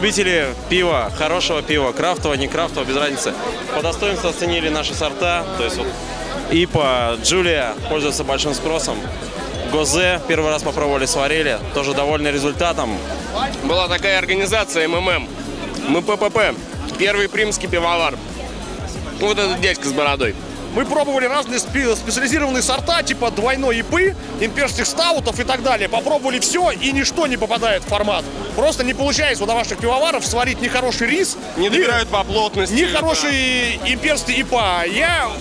любители пива, хорошего пива, крафтового, не крафтового, без разницы, по достоинству оценили наши сорта. То есть вот ИПА, Джулия пользуются большим спросом. Гозе первый раз попробовали, сварили, тоже довольны результатом. Была такая организация МММ, мы ППП, первый примский пивовар. Вот этот дядька с бородой. Мы пробовали разные специализированные сорта, типа двойной ИПы, имперских стаутов и так далее. Попробовали все, и ничто не попадает в формат. Просто не получается у ваших пивоваров сварить ни хороший рис, Не добирают по плотности. ни хороший имперский ИПА.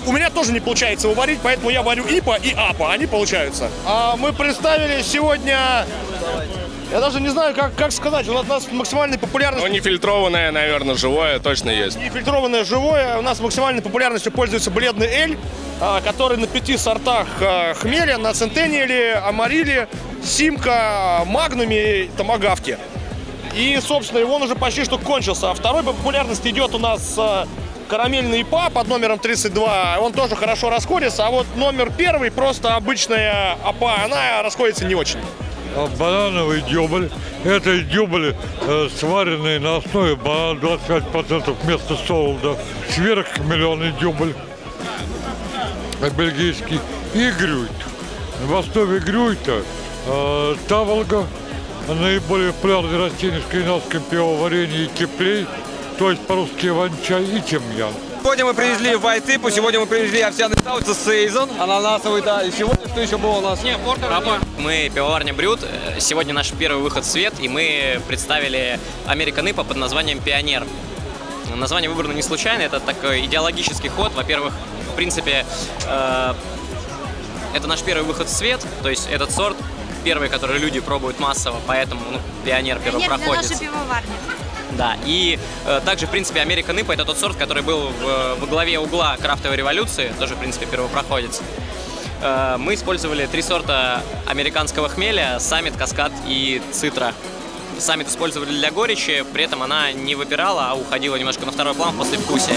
У меня тоже не получается его варить, поэтому я варю ИПА и АПА, они получаются. Мы представили сегодня... Я даже не знаю, как сказать. У нас максимальная популярность... Но нефильтрованное, наверное, живое точно есть. Нефильтрованное живое. У нас максимальной популярностью пользуется бледный эль, который на 5 сортах хмеля, на центениале, амариле, симка, магнуме и томагавке. И, собственно, он уже почти что кончился. А второй по популярности идет у нас карамельный ИПА под номером 32. Он тоже хорошо расходится. А вот номер 1, просто обычная АПА, она расходится не очень. Банановый дюбль. Это дюбль, сваренный на основе банана 25% вместо солода. Сверххмеленый дюбль, бельгийский. И грюйт. В основе грюйта таволга, наиболее популярное растение в скандинавском пивоварении, и киплей, то есть по-русски иван-чай, и тимьян. Сегодня мы привезли вайтипу, сегодня мы привезли овсяный саут, сейзон, ананасовый, да, и сегодня что еще было у нас? Мы пивоварня Брют, сегодня наш первый выход в свет, и мы представили American IPA под названием «Пионер». Название выбрано не случайно, это такой идеологический ход. Во-первых, в принципе, это наш первый выход в свет, то есть этот сорт первый, который люди пробуют массово, поэтому «Пионер» первопроходец. Для нашей пивоварни. Да, и также, в принципе, American IPA — это тот сорт, который был во главе угла крафтовой революции, тоже, в принципе, первопроходец. Мы использовали 3 сорта американского хмеля: Саммит, Каскад и Цитра. Саммит использовали для горечи, при этом она не выпирала, а уходила немножко на второй план в послевкусие.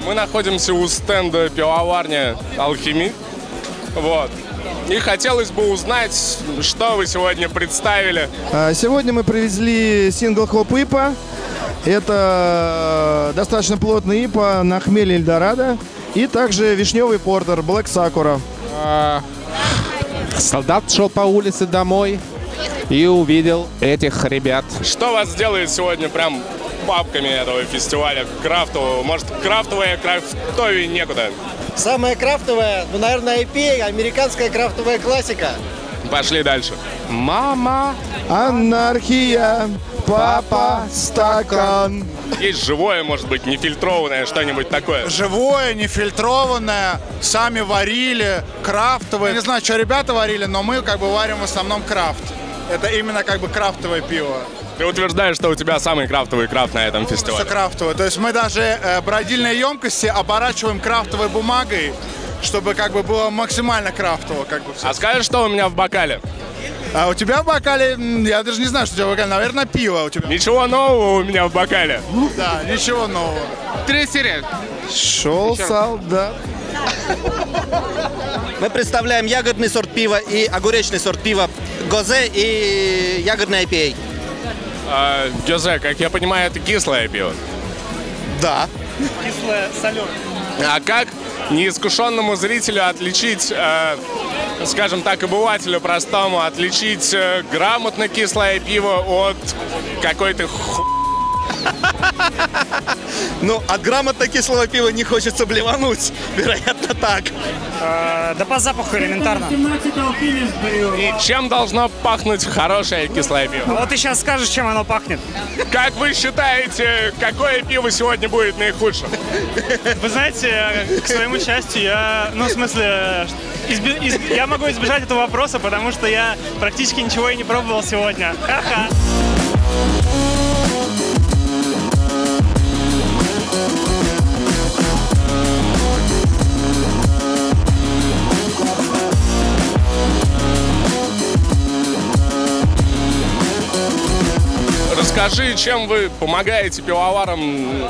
Мы находимся у стенда пивоварни «Алхимик». Вот. И хотелось бы узнать, что вы сегодня представили. Сегодня мы привезли сингл-хоп ИПА. Это достаточно плотный ИПА на хмеле Эльдорадо. И также вишневый портер Блэк Сакура. Солдат шел по улице домой и увидел этих ребят. Что вас делает сегодня прям папками этого фестиваля крафтового? Может, крафтовое крафтовее некуда? Самое крафтовое, ну, наверное, IPA, американская крафтовая классика. Пошли дальше. Мама, анархия, папа, стакан. Есть живое, может быть, нефильтрованное, что-нибудь такое? Живое, нефильтрованное, сами варили, крафтовое. Не знаю, что ребята варили, но мы как бы варим в основном крафт. Это именно как бы крафтовое пиво. Ты утверждаешь, что у тебя самый крафтовый крафт на этом фестивале? Все крафтовое. То есть мы даже бродильные емкости оборачиваем крафтовой бумагой, чтобы как бы было максимально крафтово. Как бы, А скажешь, что у меня в бокале? А у тебя в бокале, я даже не знаю, что у тебя в бокале, наверное, пиво у тебя. Ничего нового у меня в бокале. Да, ничего нового. Трясерет. Шел солдат. Мы представляем ягодный сорт пива и огуречный сорт пива Гозе и ягодный IPA. Гозе, как я понимаю, это кислое пиво. Да. Кислое, соленое. А как неискушенному зрителю отличить, скажем так, обывателю простому, отличить грамотно кислое пиво от какой-то Ну, от грамотно кислого пива не хочется блевануть. Вероятно, так. Да по запаху элементарно. И чем должно пахнуть хорошее кислое пиво? Вот ты сейчас скажешь, чем оно пахнет. Как вы считаете, какое пиво сегодня будет наихудшим? Вы знаете, к своему счастью, я могу избежать этого вопроса, потому что я практически ничего и не пробовал сегодня. Ха-ха. Расскажи, чем вы помогаете пивоварам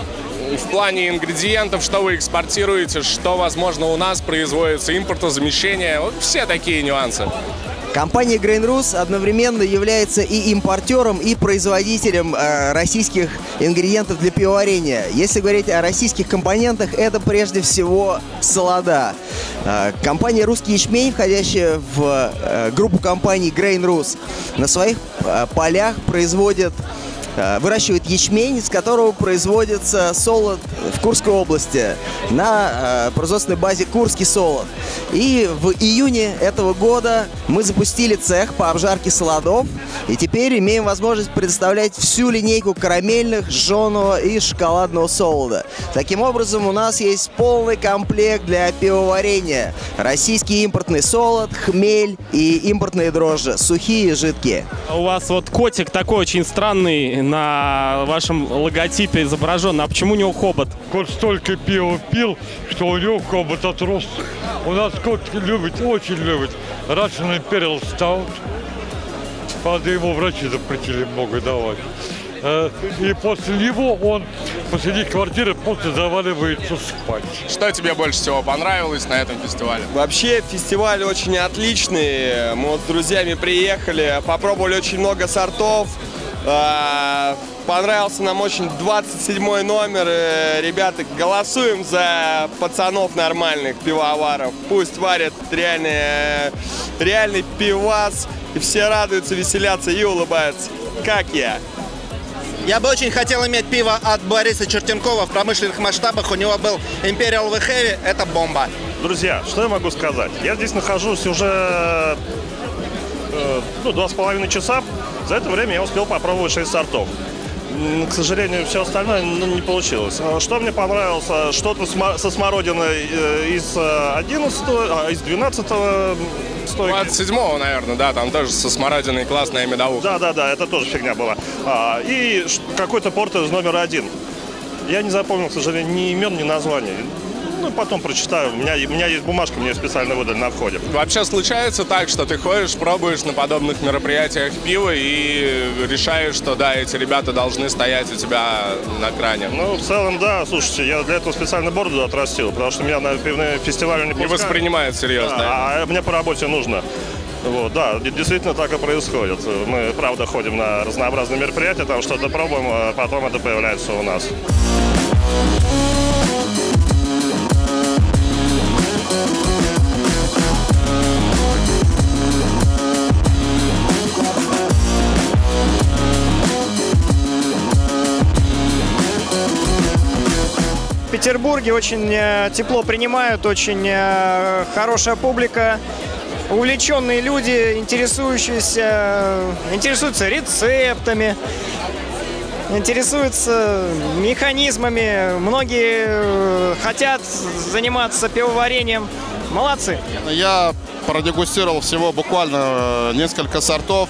в плане ингредиентов, что вы экспортируете, что, возможно, у нас производится, импортозамещение, вот все такие нюансы. Компания Grain Rus одновременно является и импортером, и производителем российских ингредиентов для пивоварения. Если говорить о российских компонентах, это прежде всего солода. Компания «Русский ячмень», входящая в группу компаний Grain Rus, на своих полях выращивает ячмень, из которого производится солод в Курской области на производственной базе «Курский солод». И в июне этого года мы запустили цех по обжарке солодов, и теперь имеем возможность предоставлять всю линейку карамельных, жженого и шоколадного солода. Таким образом, у нас есть полный комплект для пивоварения. Российский импортный солод, хмель и импортные дрожжи, сухие и жидкие. У вас вот котик такой очень странный на вашем логотипе изображен. А почему у него хобот? Кот столько пива пил, что у него хобот отрос. У нас кот любит, очень любит Russian Imperial Stout. Правда, ему врачи запретили много давать. И после него он посреди квартиры просто заваливается спать. Что тебе больше всего понравилось на этом фестивале? Вообще фестиваль очень отличный. Мы вот с друзьями приехали, попробовали очень много сортов. Понравился нам очень 27-й номер. Ребята, голосуем за пацанов нормальных пивоваров. Пусть варят реальный пивас. И все радуются, веселятся и улыбаются. Как я. Я бы очень хотел иметь пиво от Бориса Чертенкова в промышленных масштабах. У него был Imperial V Heavy. Это бомба. Друзья, что я могу сказать? Я здесь нахожусь уже 2,5 часа. За это время я успел попробовать 6 сортов. К сожалению, все остальное не получилось. Что мне понравилось? Что-то со смородиной из 11-го, из 12-го стойки. 27-го, наверное, да, там тоже со смородиной классная медовуха. Да, это тоже фигня была. И какой-то портер из номера 1. Я не запомнил, к сожалению, ни имен, ни названий. Ну, потом прочитаю. У меня есть бумажка, мне специально выдали на входе. Вообще случается так, что ты ходишь, пробуешь на подобных мероприятиях пиво и решаешь, что да, эти ребята должны стоять у тебя на кране? Ну, в целом, да. Слушайте, я для этого специально бороду отрастил, потому что меня на пивные фестивали не пускают. Не воспринимают серьезно. А мне по работе нужно. Вот, да, действительно так и происходит. Мы, правда, ходим на разнообразные мероприятия, там что-то пробуем, а потом это появляется у нас. В Петербурге очень тепло принимают, очень хорошая публика, увлеченные люди, интересуются рецептами, интересуются механизмами. Многие хотят заниматься пивоварением. Молодцы! Я продегустировал всего буквально несколько сортов.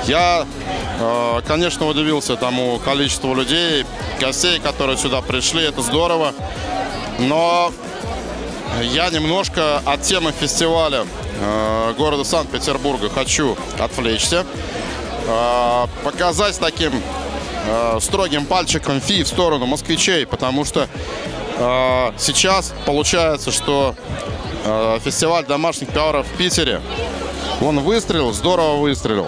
Я, конечно, удивился тому количеству людей, гостей, которые сюда пришли. Это здорово. Но я немножко от темы фестиваля города Санкт-Петербурга хочу отвлечься. Показать таким строгим пальчиком в сторону москвичей, потому что сейчас получается, что фестиваль домашних пивоваров в Питере, он выстрелил, здорово выстрелил.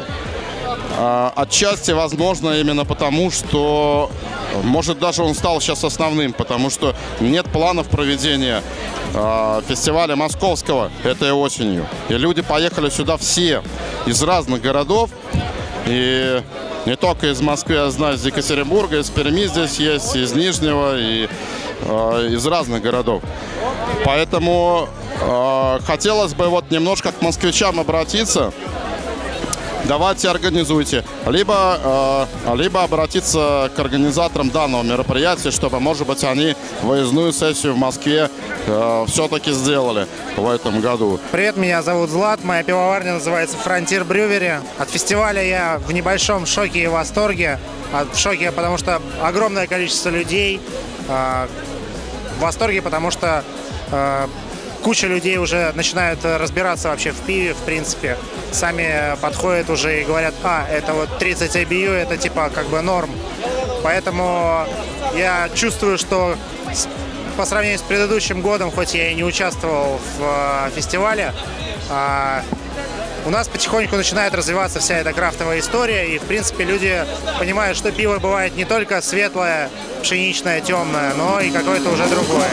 Отчасти, возможно, именно потому, что, может, даже он стал сейчас основным, потому что нет планов проведения фестиваля московского этой осенью. И люди поехали сюда все из разных городов. И не только из Москвы, я знаю, из Екатеринбурга, из Перми здесь есть, из Нижнего, и из разных городов. Поэтому хотелось бы вот немножко к москвичам обратиться. Давайте организуйте. Либо обратиться к организаторам данного мероприятия, чтобы, может быть, они выездную сессию в Москве все-таки сделали в этом году. Привет, меня зовут Злат. Моя пивоварня называется Frontier Brewery. От фестиваля я в небольшом шоке и восторге. В шоке, потому что огромное количество людей. В восторге, потому что куча людей уже начинают разбираться вообще в пиве, в принципе. Сами подходят уже и говорят, это вот 30 IBU, это типа как бы норм. Поэтому я чувствую, что по сравнению с предыдущим годом, хоть я и не участвовал в фестивале, у нас потихоньку начинает развиваться вся эта крафтовая история, и, в принципе, люди понимают, что пиво бывает не только светлое, пшеничное, темное, но и какое-то уже другое.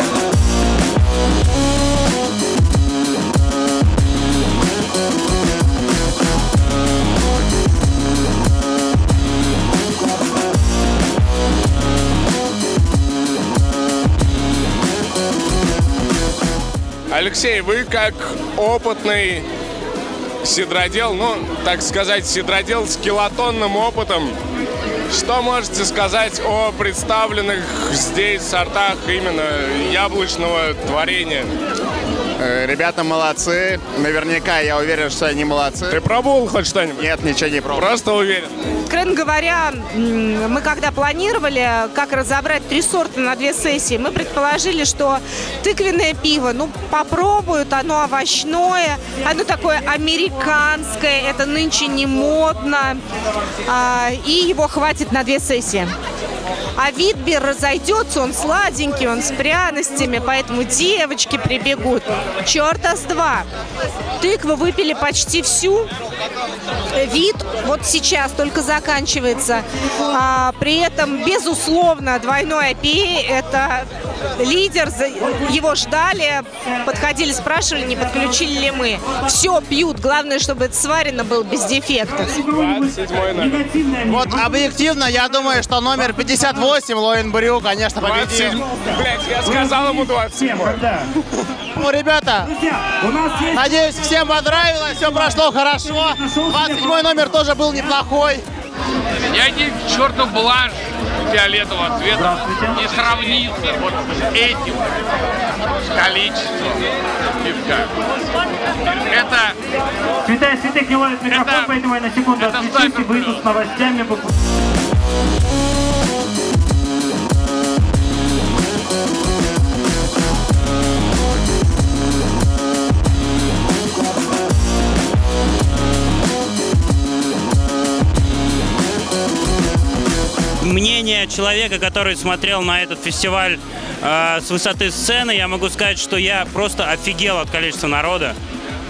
Алексей, вы как опытный сидродел, так сказать, сидродел с килотонным опытом, что можете сказать о представленных здесь сортах именно яблочного творения? Ребята молодцы. Наверняка я уверен, что они молодцы. Ты пробовал хоть что-нибудь? Нет, ничего не пробовал. Просто уверен? Откровенно говоря, мы когда планировали, как разобрать 3 сорта на 2 сессии, мы предположили, что тыквенное пиво, попробуют, оно овощное, оно такое американское, это нынче не модно, и его хватит на 2 сессии. А Витбер разойдется, он сладенький, он с пряностями, поэтому девочки прибегут. Черта с два. Тыкву выпили почти всю. Вид вот сейчас только заканчивается. При этом, безусловно, двойной IPA – это лидер. Его ждали, подходили, спрашивали, не подключили ли мы. Все пьют. Главное, чтобы это сварено было без дефектов. Вот объективно, я думаю, что номер 58 Лоенбрю, конечно, победил. Блять, я сказал ему 27. Ну, ребята, надеюсь, всем понравилось, все прошло хорошо. 27 номер тоже был неплохой. Я не чертов бланш фиолетового цвета не сравнится вот с этим количеством пивка. Это... Святых не ловит микрофон, поэтому я на секунду отключусь и выйду с новостями. Мнение человека, который смотрел на этот фестиваль с высоты сцены, я могу сказать, что я просто офигел от количества народа.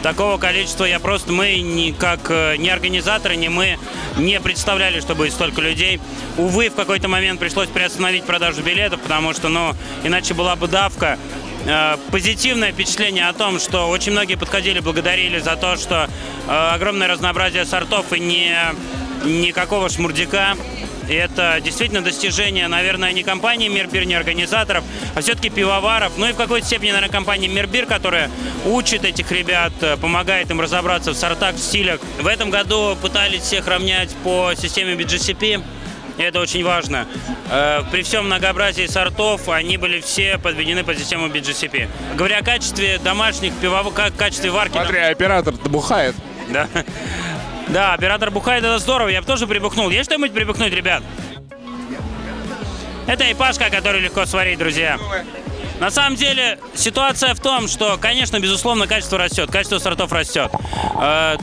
Такого количества мы ни организаторы, ни мы не представляли, что будет столько людей. Увы, в какой-то момент пришлось приостановить продажу билетов, потому что, иначе была бы давка. Позитивное впечатление о том, что очень многие подходили, благодарили за то, что огромное разнообразие сортов и никакого шмурдяка. И это действительно достижение, наверное, не компании «Мирбир», не организаторов, а все-таки пивоваров. И в какой-то степени, наверное, компания «Мирбир», которая учит этих ребят, помогает им разобраться в сортах, в стилях. В этом году пытались всех равнять по системе BJCP. И это очень важно. При всем многообразии сортов они были все подведены под систему BJCP. Говоря о качестве домашних пивоваров, качестве варки... Смотри, оператор-то бухает. Да. Да, оператор бухает, это здорово, я бы тоже прибухнул. Есть что-нибудь прибухнуть, ребят? Это ипашка, которую легко сварить, друзья. На самом деле, ситуация в том, что, конечно, безусловно, качество растет, качество сортов растет.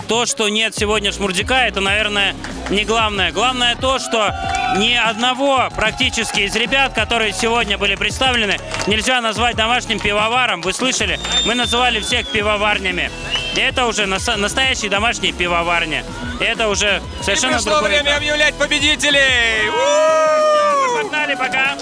То, что нет сегодня шмурдяка, это, наверное, не главное. Главное то, что ни одного практически из ребят, которые сегодня были представлены, нельзя назвать домашним пивоваром. Вы слышали? Мы называли всех пивоварнями. И это уже настоящие домашние пивоварни. И это уже совершенно другое. Пришло время объявлять победителей! Погнали, пока!